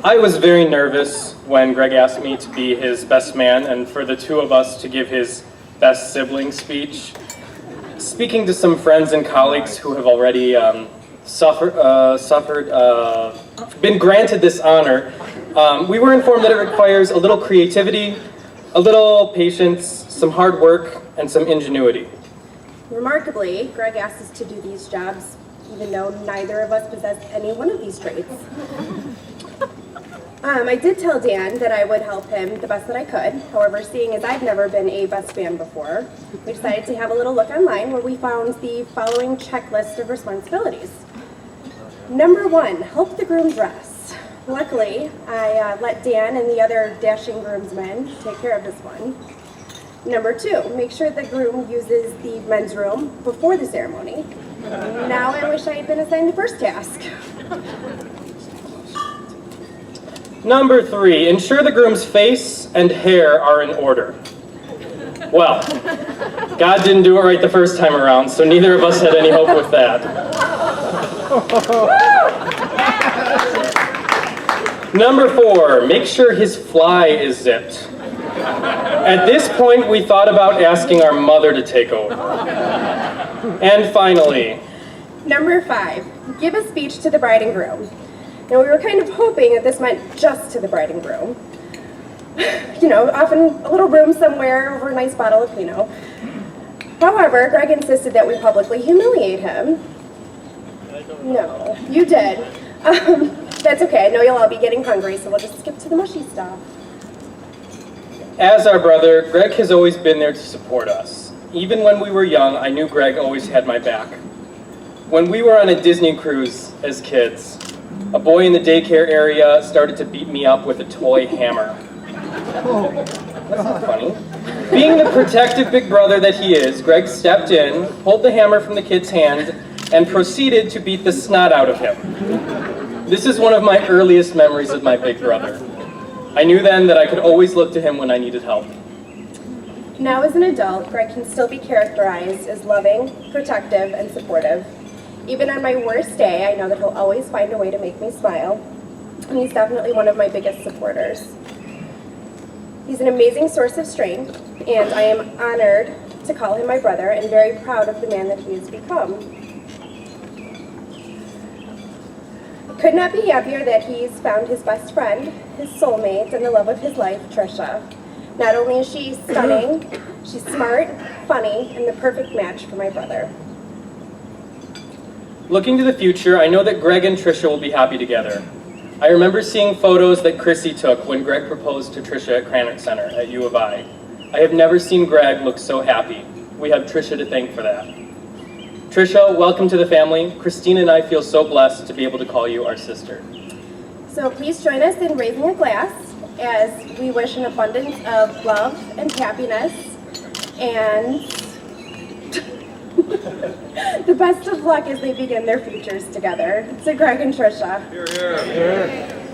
I was very nervous when Greg asked me to be his best man and for the two of us to give his best sibling speech. Speaking to some friends and colleagues who have already been granted this honor, we were informed that it requires a little creativity, a little patience, some hard work, and some ingenuity. Remarkably, Greg asked us to do these jobs even though neither of us possessed any one of these traits. I did tell Dan that I would help him the best that I could. However, seeing as I've never been a best man before, we decided to have a little look online where we found the following checklist of responsibilities. Number 1, help the groom dress. Luckily, I let Dan and the other dashing groomsmen take care of this one. Number 2, make sure the groom uses the men's room before the ceremony. Now I wish I had been assigned the first task. Number 3, ensure the groom's face and hair are in order. Well, God didn't do it right the first time around, so neither of us had any hope with that. Number 4, make sure his fly is zipped. At this point, we thought about asking our mother to take over. And finally, Number 5, give a speech to the bride and groom. Now, we were kind of hoping that this meant just to the bride and groom. You know, often a little room somewhere over a nice bottle of Pinot. However, Greg insisted that we publicly humiliate him. No, you did. That's okay. I know you'll all be getting hungry, so we'll just skip to the mushy stuff. as our brother, Greg has always been there to support us. Even when we were young, I knew Greg always had my back. When we were on a Disney cruise as kids, a boy in the daycare area started to beat me up with a toy hammer. That's not funny. Being the protective big brother that he is, Greg stepped in, pulled the hammer from the kid's hand, and proceeded to beat the snot out of him. This is one of my earliest memories of my big brother. I knew then that I could always look to him when I needed help. Now as an adult, Greg can still be characterized as loving, protective, and supportive. Even on my worst day, I know that he'll always find a way to make me smile, and he's definitely one of my biggest supporters. He's an amazing source of strength, and I am honored to call him my brother and very proud of the man that he has become. Could not be happier that he's found his best friend, his soulmate, and the love of his life, Trisha. Not only is she stunning, she's smart, funny, and the perfect match for my brother. Looking to the future, I know that Greg and Trisha will be happy together. I remember seeing photos that Chrissy took when Greg proposed to Trisha at Kranick Center at U of I. I have never seen Greg look so happy. We have Trisha to thank for that. Trisha, welcome to the family. Christina and I feel so blessed to be able to call you our sister. So please join us in raising a glass as we wish an abundance of love and happiness and the best of luck as they begin their futures together. So Greg and Trisha. Here, here.